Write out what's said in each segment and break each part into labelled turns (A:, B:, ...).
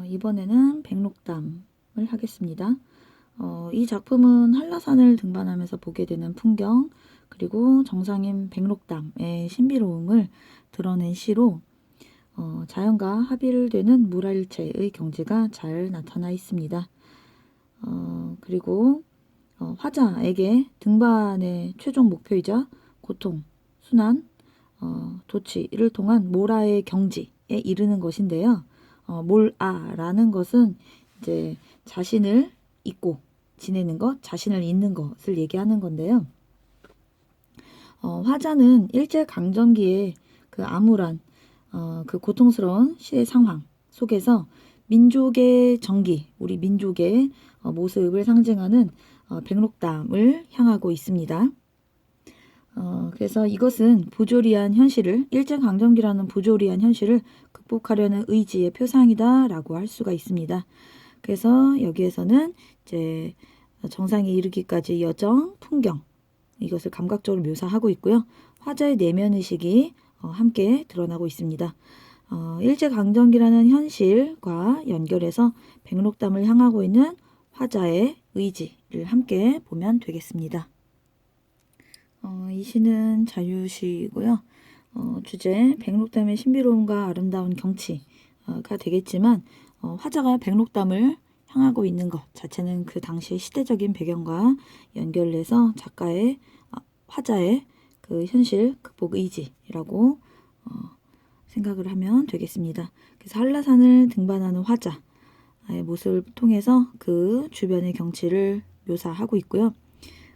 A: 이번에는 백록담을 하겠습니다. 이 작품은 한라산을 등반하면서 보게 되는 풍경, 그리고 정상인 백록담의 신비로움을 드러낸 시로 자연과 합일되는 물화일체의 경지가 잘 나타나 있습니다. 그리고 화자에게 등반의 최종 목표이자 고통, 순환, 도취를 통한 몰아의 경지에 이르는 것인데요. 몰아라는 것은 이제 자신을 잊고 지내는 것, 자신을 잊는 것을 얘기하는 건데요. 화자는 일제강점기에 그 암울한 그 고통스러운 시대 상황 속에서 민족의 정기, 우리 민족의 모습을 상징하는 백록담을 향하고 있습니다. 그래서 이것은 부조리한 현실을, 일제강점기라는 부조리한 현실을 극복하려는 의지의 표상이다 라고 할 수가 있습니다. 그래서 여기에서는 이제 정상에 이르기까지 여정, 풍경, 이것을 감각적으로 묘사하고 있고요. 화자의 내면의식이 함께 드러나고 있습니다. 일제강점기라는 현실과 연결해서 백록담을 향하고 있는 화자의 의지를 함께 보면 되겠습니다. 이 시는 자유시고요. 주제 백록담의 신비로움과 아름다운 경치가 되겠지만 화자가 백록담을 향하고 있는 것 자체는 그 당시의 시대적인 배경과 연결해서 작가의 화자의 그 현실 극복 의지라고 생각을 하면 되겠습니다. 그래서 한라산을 등반하는 화자의 모습을 통해서 그 주변의 경치를 묘사하고 있고요.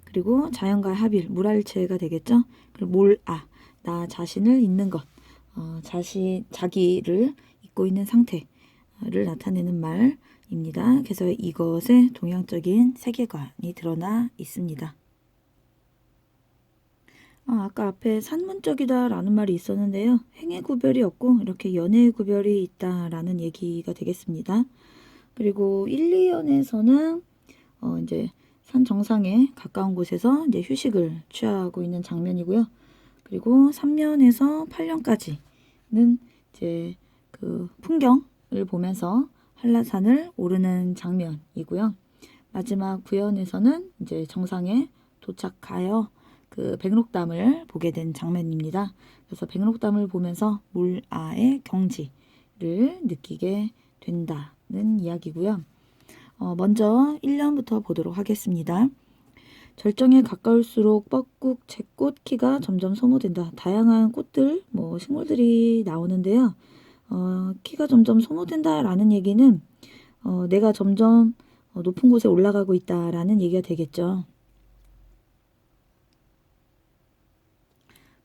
A: 그리고 자연과 합일, 물화일체가 되겠죠. 그리고 몰아, 나 자신을 잊는 것, 자기를 잊고 있는 상태를 나타내는 말입니다. 그래서 이것에 동양적인 세계관이 드러나 있습니다. 아까 앞에 산문적이다 라는 말이 있었는데요. 행의 구별이 없고 이렇게 연의 구별이 있다 라는 얘기가 되겠습니다. 그리고 1, 2연에서는 이제 산 정상에 가까운 곳에서 이제 휴식을 취하고 있는 장면이고요. 그리고 3년에서 8년까지는 이제 그 풍경을 보면서 한라산을 오르는 장면이고요. 마지막 9연에서는 이제 정상에 도착하여 그 백록담을 보게 된 장면입니다. 그래서 백록담을 보면서 물아의 경지를 느끼게 된다는 이야기고요. 먼저 1년부터 보도록 하겠습니다. 절정에 가까울수록 뻐꾹 채꽃 키가 점점 소모된다. 다양한 꽃들, 식물들이 나오는데요. 키가 점점 소모된다 라는 얘기는 내가 점점 높은 곳에 올라가고 있다 라는 얘기가 되겠죠.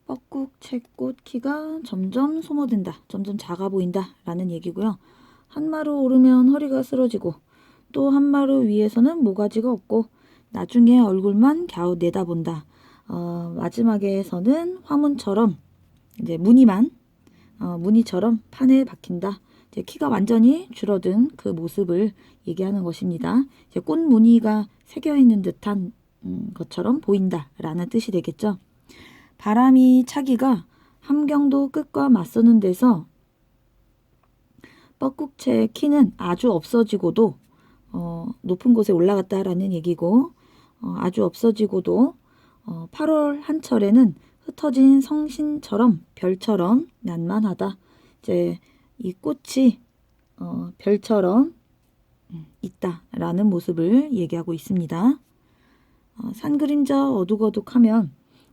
A: 뻐꾹 채꽃 키가 점점 소모된다. 점점 작아 보인다 라는 얘기고요. 한 마루 오르면 허리가 쓰러지고 또 한 마루 위에서는 모가지가 없고 나중에 얼굴만 갸우 내다본다. 마지막에서는 화문처럼 이제 무늬처럼 판에 박힌다. 이제 키가 완전히 줄어든 그 모습을 얘기하는 것입니다. 이제 꽃 무늬가 새겨 있는 듯한 것처럼 보인다라는 뜻이 되겠죠. 바람이 차기가 함경도 끝과 맞서는 데서 뻐꾹채 키는 아주 없어지고도 높은 곳에 올라갔다라는 얘기고 아주 없어지고도 8월 한철에는 흩어진 성신처럼 별처럼 난만하다. 이제 이 꽃이 별처럼 있다라는 모습을 얘기하고 있습니다. 산 그림자 어둑어둑하면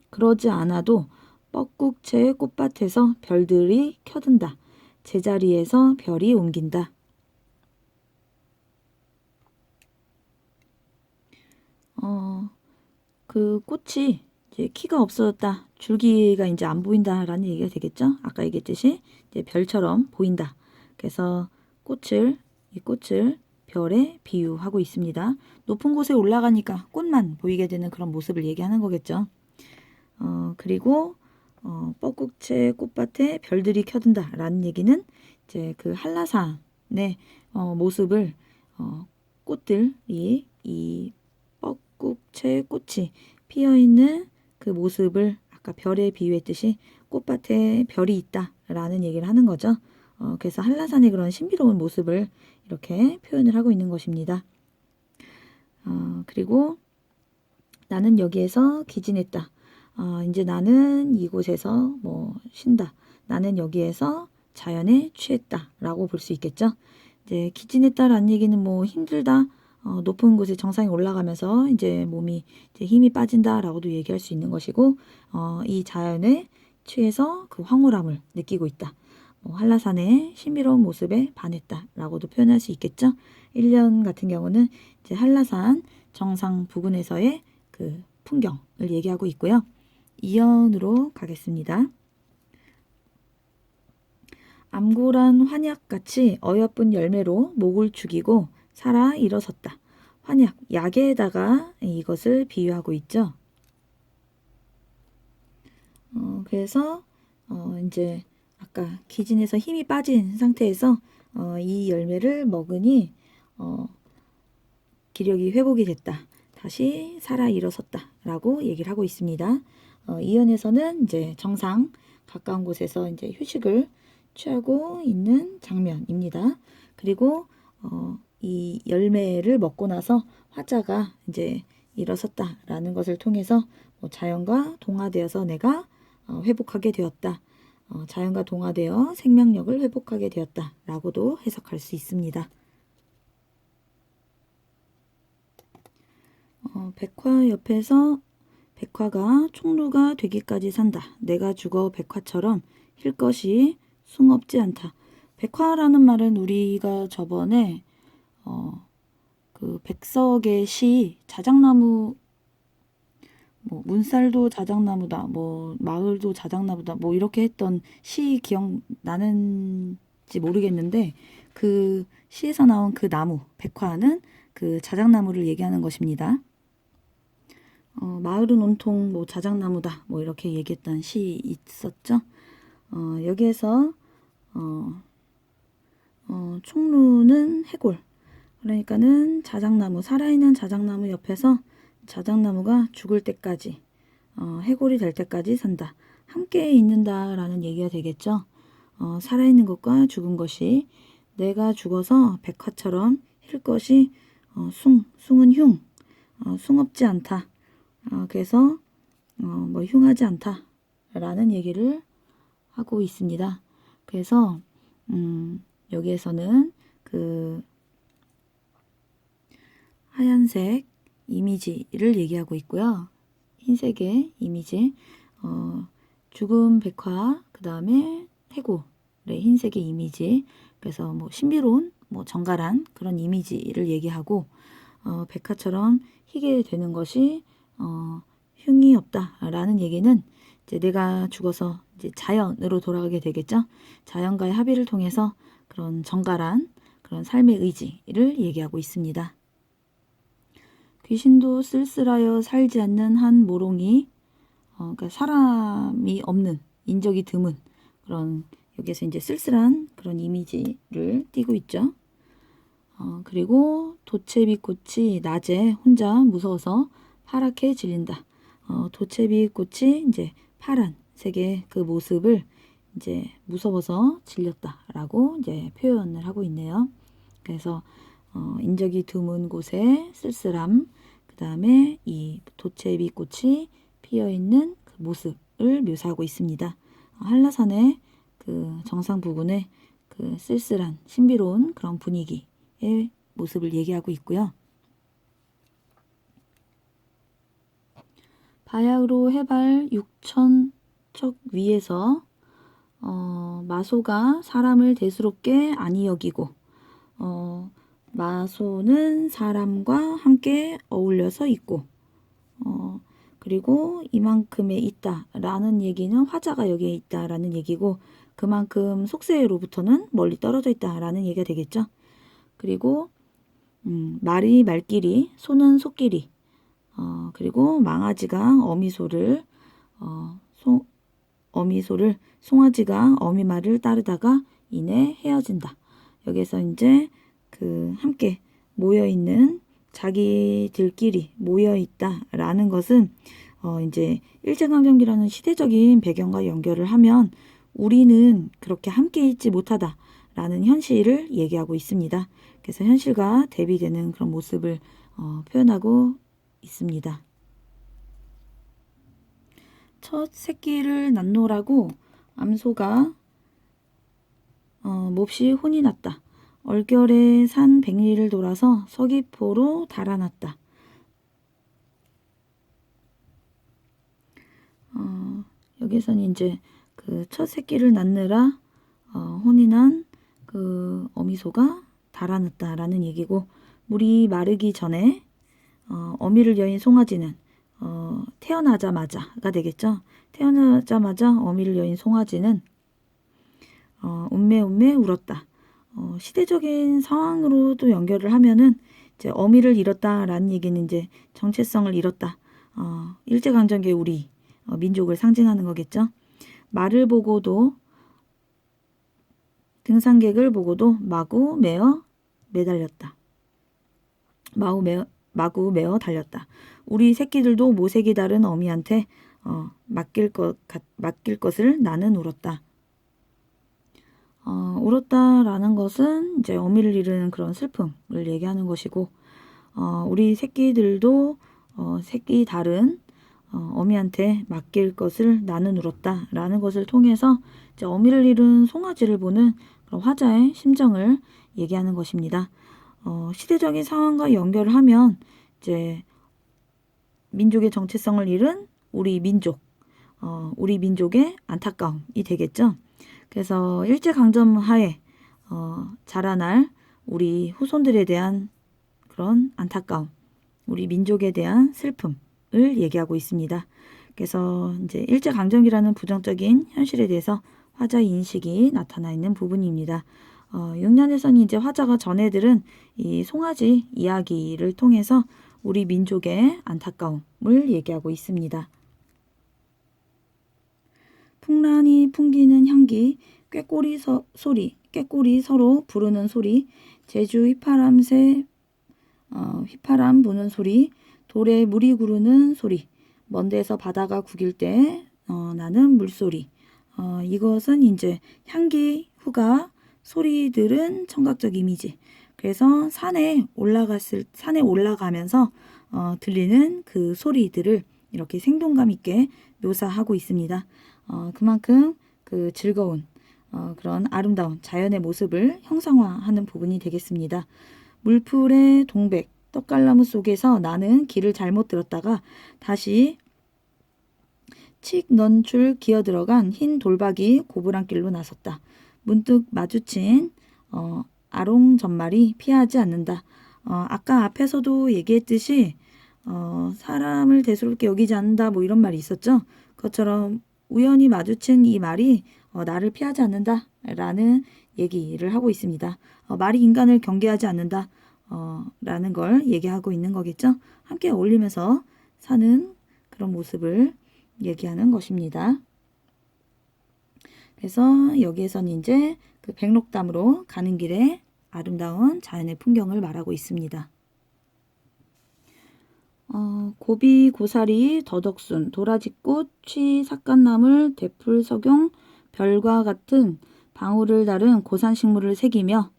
A: 그러지 않아도 뻐꾹채의 꽃밭에서 별들이 켜든다. 제자리에서 별이 옮긴다. 그 꽃이 이제 키가 없어졌다. 줄기가 이제 안 보인다라는 얘기가 되겠죠. 아까 얘기했듯이 이제 별처럼 보인다. 그래서 이 꽃을 별에 비유하고 있습니다. 높은 곳에 올라가니까 꽃만 보이게 되는 그런 모습을 얘기하는 거겠죠. 그리고 뻐꾹채 꽃밭에 별들이 켜든다라는 얘기는 이제 그 한라산의 모습을 꽃들이 이 뻐꾹채 꽃이 피어있는 그 모습을 아까 별에 비유했듯이 꽃밭에 별이 있다라는 얘기를 하는 거죠. 그래서 한라산의 그런 신비로운 모습을 이렇게 표현을 하고 있는 것입니다. 그리고 나는 여기에서 기진했다. 이제 나는 이곳에서 뭐 쉰다. 나는 여기에서 자연에 취했다. 라고 볼 수 있겠죠. 이제 기진했다라는 얘기는 뭐 힘들다. 높은 곳에 정상에 올라가면서 이제 몸이 이제 힘이 빠진다라고도 얘기할 수 있는 것이고, 이 자연에 취해서 그 황홀함을 느끼고 있다. 한라산의 신비로운 모습에 반했다라고도 표현할 수 있겠죠. 1년 같은 경우는 이제 한라산 정상 부근에서의 그 풍경을 얘기하고 있고요. 2연으로 가겠습니다. 암고란 환약같이 어여쁜 열매로 목을 죽이고 살아 일어섰다. 환약, 약에다가 이것을 비유하고 있죠. 그래서 이제 아까 기진에서 힘이 빠진 상태에서 이 열매를 먹으니 기력이 회복이 됐다. 다시 살아 일어섰다. 라고 얘기를 하고 있습니다. 이연에서는 이제 정상 가까운 곳에서 이제 휴식을 취하고 있는 장면입니다. 그리고 이 열매를 먹고 나서 화자가 이제 일어섰다라는 것을 통해서 자연과 동화되어서 내가 회복하게 되었다. 자연과 동화되어 생명력을 회복하게 되었다. 라고도 해석할 수 있습니다. 백화 옆에서 백화가 총루가 되기까지 산다. 내가 죽어 백화처럼 힐 것이 숭업지 않다. 백화라는 말은 우리가 저번에 그 백석의 시 자작나무 뭐 문살도 자작나무다. 뭐 마을도 자작나무다. 뭐 이렇게 했던 시 기억나는지 모르겠는데 그 시에서 나온 그 나무 백화는 그 자작나무를 얘기하는 것입니다. 마을은 온통 뭐 자작나무다. 뭐 이렇게 얘기했던 시 있었죠. 여기에서 총루는 해골. 그러니까는 자작나무, 살아있는 자작나무 옆에서 자작나무가 죽을 때까지, 해골이 될 때까지 산다. 함께 있는다라는 얘기가 되겠죠. 살아있는 것과 죽은 것이 내가 죽어서 백화처럼 힐 것이 숭은 흉, 숭업지 않다. 그래서 뭐 흉하지 않다. 라는 얘기를 하고 있습니다. 그래서 여기에서는 그 하얀색 이미지를 얘기하고 있고요. 흰색의 이미지, 죽은 백화, 그 다음에 해골의 흰색의 이미지. 그래서 뭐 신비로운, 뭐 정갈한 그런 이미지를 얘기하고, 백화처럼 희게 되는 것이 흉이 없다라는 얘기는 이제 내가 죽어서 이제 자연으로 돌아가게 되겠죠. 자연과의 합의를 통해서 그런 정갈한 그런 삶의 의지를 얘기하고 있습니다. 귀신도 쓸쓸하여 살지 않는 한 모롱이, 그러니까 사람이 없는, 인적이 드문 그런, 여기에서 이제 쓸쓸한 그런 이미지를 띠고 있죠. 그리고 도채비꽃이 낮에 혼자 무서워서 파랗게 질린다. 도채비꽃이 이제 파란색의 그 모습을 이제 무서워서 질렸다라고 이제 표현을 하고 있네요. 그래서 인적이 드문 곳에 쓸쓸함, 그 다음에 이 도채비꽃이 피어 있는 그 모습을 묘사하고 있습니다. 한라산의 그 정상 부근에 그 쓸쓸한 신비로운 그런 분위기의 모습을 얘기하고 있고요. 바야흐로 해발 6,000척 위에서 마소가 사람을 대수롭게 아니 여기고, 마소는 사람과 함께 어울려서 있고, 그리고 이만큼에 있다라는 얘기는 화자가 여기에 있다라는 얘기고, 그만큼 속세로부터는 멀리 떨어져 있다라는 얘기가 되겠죠. 그리고 말이 말끼리, 소는 소끼리, 그리고 망아지가 어미소를, 어미소를, 송아지가 어미 말을 따르다가 이내 헤어진다. 여기서 이제 그 함께 모여 있는 자기들끼리 모여 있다라는 것은 이제 일제강점기라는 시대적인 배경과 연결을 하면 우리는 그렇게 함께 있지 못하다. 라는 현실을 얘기하고 있습니다. 그래서 현실과 대비되는 그런 모습을 표현하고 있습니다. 첫 새끼를 낳노라고 암소가 몹시 혼이 났다. 얼결에 산 백리를 돌아서 서귀포로 달아났다. 여기서는 이제 그 첫 새끼를 낳느라 혼이 난 그 어미소가 달아났다라는 얘기고, 물이 마르기 전에 어미를 여인 송아지는 태어나자마자가 되겠죠. 태어나자마자 어미를 여인 송아지는 운매운매 울었다. 시대적인 상황으로도 연결을 하면은 이제 어미를 잃었다라는 얘기는 이제 정체성을 잃었다. 일제강점기의 우리 민족을 상징하는 거겠죠. 말을 보고도, 등산객을 보고도 마구 메어 매달렸다. 마구 메어 달렸다. 우리 새끼들도 모색이 다른 어미한테 맡길 것을 나는 울었다. 울었다라는 것은 이제 어미를 잃은 그런 슬픔을 얘기하는 것이고, 우리 새끼들도 새끼 다른 어미한테 맡길 것을 나는 울었다라는 것을 통해서 이제 어미를 잃은 송아지를 보는 그런 화자의 심정을 얘기하는 것입니다. 시대적인 상황과 연결을 하면 이제 민족의 정체성을 잃은 우리 민족의 안타까움이 되겠죠. 그래서 일제강점 하에 자라날 우리 후손들에 대한 그런 안타까움, 우리 민족에 대한 슬픔을 얘기하고 있습니다. 그래서 이제 일제강점기라는 부정적인 현실에 대해서 화자의 인식이 나타나 있는 부분입니다. 6년에서는 이제 화자가 전해들은 이 송아지 이야기를 통해서 우리 민족의 안타까움을 얘기하고 있습니다. 풍란이 풍기는 향기, 꾀꼬리 서로 부르는 소리, 제주 휘파람 부는 소리, 돌에 물이 구르는 소리, 먼 데서 바다가 구길 때 나는 물소리. 이것은 이제 향기, 후가, 소리들은 청각적 이미지. 그래서 산에 올라가면서 들리는 그 소리들을 이렇게 생동감 있게 묘사하고 있습니다. 그만큼 그 즐거운 그런 아름다운 자연의 모습을 형상화하는 부분이 되겠습니다. 물풀의 동백, 떡갈나무 속에서 나는 길을 잘못 들었다가 다시 칙 넌출 기어들어간 흰 돌박이 고부란길로 나섰다. 문득 마주친 아롱전말이 피하지 않는다. 아까 앞에서도 얘기했듯이 사람을 대수롭게 여기지 않는다 뭐 이런 말이 있었죠. 그것처럼 우연히 마주친 이 말이 나를 피하지 않는다 라는 얘기를 하고 있습니다. 말이 인간을 경계하지 않는다 라는 걸 얘기하고 있는 거겠죠. 함께 어울리면서 사는 그런 모습을 얘기하는 것입니다. 그래서 여기에서는 이제 그 백록담으로 가는 길에 아름다운 자연의 풍경을 말하고 있습니다. 고비, 고사리, 더덕순, 도라지꽃, 취, 삭간나물, 대풀, 석용, 별과 같은 방울을 다른 고산식물을 새기며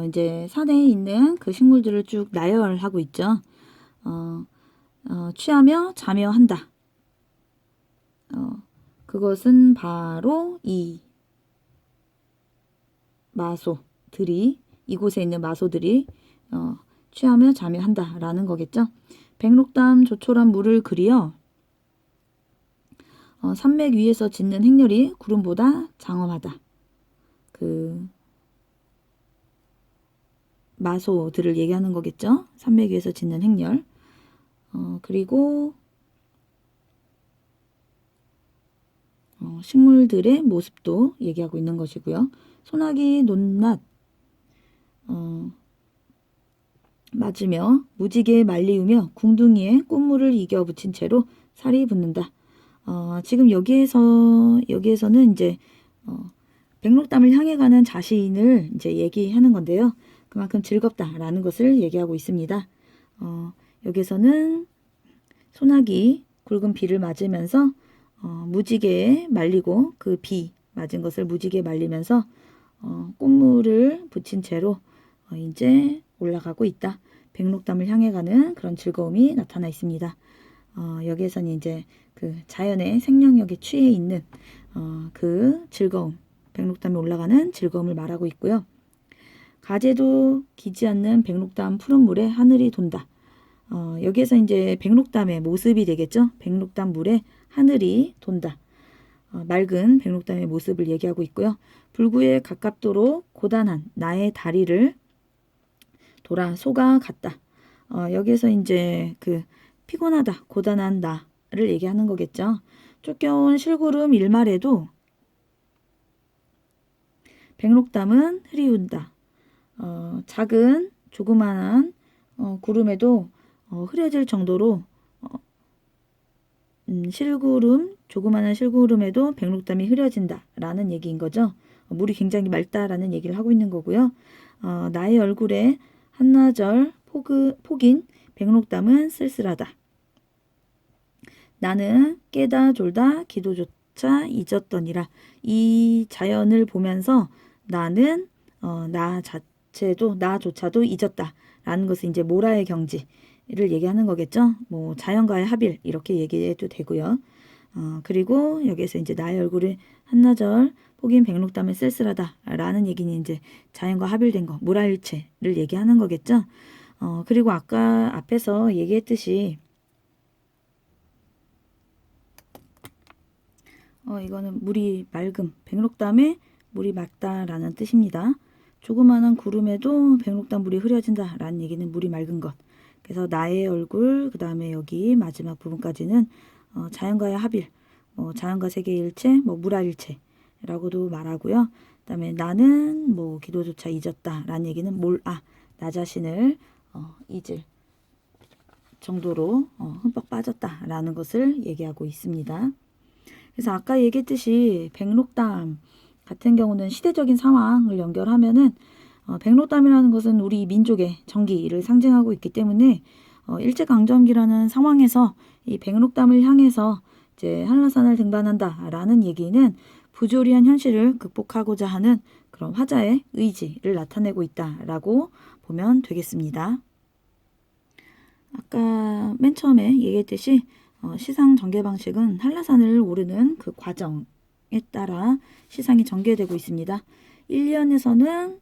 A: 이제 산에 있는 그 식물들을 쭉 나열하고 있죠. 취하며 자며 한다. 그것은 바로 이 마소들이, 이곳에 있는 마소들이 취하며 자며 한다라는 거겠죠. 백록담 조촐한 물을 그리어 산맥 위에서 짓는 행렬이 구름보다 장엄하다. 그 마소들을 얘기하는 거겠죠. 산맥 위에서 짓는 행렬. 그리고 식물들의 모습도 얘기하고 있는 것이고요. 소나기 논낮 맞으며 무지개 말리우며 궁둥이에 꽃물을 이겨 붙인 채로 살이 붙는다. 지금 여기에서는 이제 백록담을 향해 가는 자신을 이제 얘기하는 건데요. 그만큼 즐겁다라는 것을 얘기하고 있습니다. 여기에서는 소나기 굵은 비를 맞으면서 무지개에 말리고 그 비 맞은 것을 무지개에 말리면서 꽃물을 붙인 채로 이제 올라가고 있다. 백록담을 향해 가는 그런 즐거움이 나타나 있습니다. 여기에서는 이제 그 자연의 생명력에 취해 있는 그 즐거움, 백록담에 올라가는 즐거움을 말하고 있고요. 가재도 기지 않는 백록담 푸른 물에 하늘이 돈다. 여기에서 이제 백록담의 모습이 되겠죠. 백록담 물에 하늘이 돈다. 맑은 백록담의 모습을 얘기하고 있고요. 불구에 가깝도록 고단한 나의 다리를 돌아 소가 갔다. 여기에서 이제 그 피곤하다, 고단한 나를 얘기하는 거겠죠. 쫓겨온 실구름 일말에도 백록담은 흐리운다. 작은 조그마한 구름에도 흐려질 정도로 조그마한 실구름에도 백록담이 흐려진다 라는 얘기인 거죠. 물이 굉장히 맑다라는 얘기를 하고 있는 거고요. 나의 얼굴에 한나절 폭인 백록담은 쓸쓸하다. 나는 깨다 졸다 기도조차 잊었더니라. 이 자연을 보면서 나는 나조차도 잊었다 라는 것은 이제 모라의 경지를 얘기하는 거겠죠. 뭐 자연과의 합일 이렇게 얘기해도 되고요. 그리고 여기에서 이제 나의 얼굴에 한나절 폭인 백록담은 쓸쓸하다 라는 얘기는 이제 자연과 합일된 거, 모라일체를 얘기하는 거겠죠. 그리고 아까 앞에서 얘기했듯이 이거는 물이 맑음, 백록담에 물이 맑다라는 뜻입니다. 조그마한 구름에도 백록담 물이 흐려진다 라는 얘기는 물이 맑은 것. 그래서 나의 얼굴, 그 다음에 여기 마지막 부분까지는 자연과의 합일, 자연과 세계의 일체, 무라일체라고도 말하고요. 그 다음에 나는 기도조차 잊었다 라는 얘기는 나 자신을 잊을 정도로 흠뻑 빠졌다 라는 것을 얘기하고 있습니다. 그래서 아까 얘기했듯이 백록담 같은 경우는 시대적인 상황을 연결하면은 백록담이라는 것은 우리 민족의 정기를 상징하고 있기 때문에 일제강점기라는 상황에서 이 백록담을 향해서 이제 한라산을 등반한다라는 얘기는 부조리한 현실을 극복하고자 하는 그런 화자의 의지를 나타내고 있다라고 보면 되겠습니다. 아까 맨 처음에 얘기했듯이 시상 전개 방식은 한라산을 오르는 그 과정에 따라 시상이 전개되고 있습니다. 1년에서는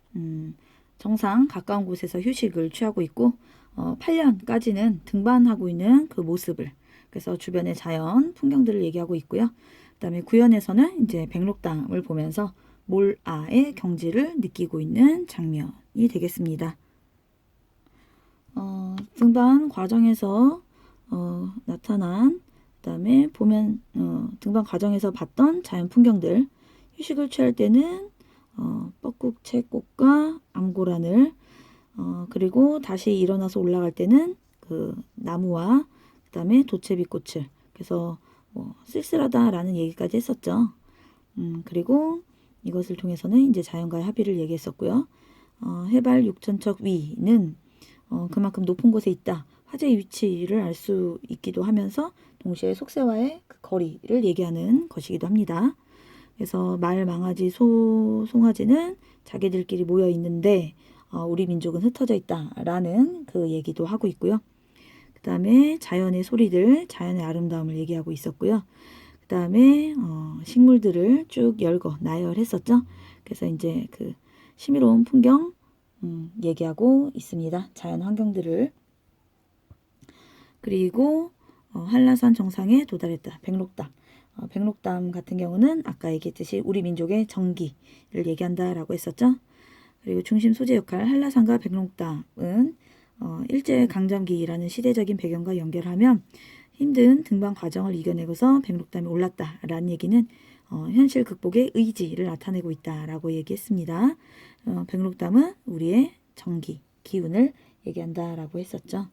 A: 정상 가까운 곳에서 휴식을 취하고 있고 8년까지는 등반하고 있는 그 모습을, 그래서 주변의 자연 풍경들을 얘기하고 있고요. 그 다음에 9년에서는 이제 백록담을 보면서 몰아의 경지를 느끼고 있는 장면이 되겠습니다. 등반 과정에서 나타난, 그 다음에 보면 등반 과정에서 봤던 자연 풍경들, 휴식을 취할 때는 뻐꾹채꽃과 암고란을, 그리고 다시 일어나서 올라갈 때는 그 나무와 그 다음에 도채비꽃을, 그래서 쓸쓸하다라는 얘기까지 했었죠. 그리고 이것을 통해서는 이제 자연과의 합의를 얘기했었고요. 해발 6,000척 위는 그만큼 높은 곳에 있다. 화재의 위치를 알 수 있기도 하면서 동시에 속세와의 그 거리를 얘기하는 것이기도 합니다. 그래서 말, 망아지, 소, 송아지는 자기들끼리 모여 있는데 우리 민족은 흩어져 있다라는 그 얘기도 하고 있고요. 그 다음에 자연의 소리들, 자연의 아름다움을 얘기하고 있었고요. 그 다음에 식물들을 쭉 나열했었죠. 그래서 이제 그 신비로운 풍경 얘기하고 있습니다. 자연 환경들을. 그리고 한라산 정상에 도달했다. 백록담. 백록담 같은 경우는 아까 얘기했듯이 우리 민족의 정기를 얘기한다라고 했었죠. 그리고 중심 소재 역할 한라산과 백록담은 일제강점기라는 시대적인 배경과 연결하면 힘든 등반 과정을 이겨내고서 백록담에 올랐다라는 얘기는 현실 극복의 의지를 나타내고 있다라고 얘기했습니다. 백록담은 우리의 정기, 기운을 얘기한다라고 했었죠.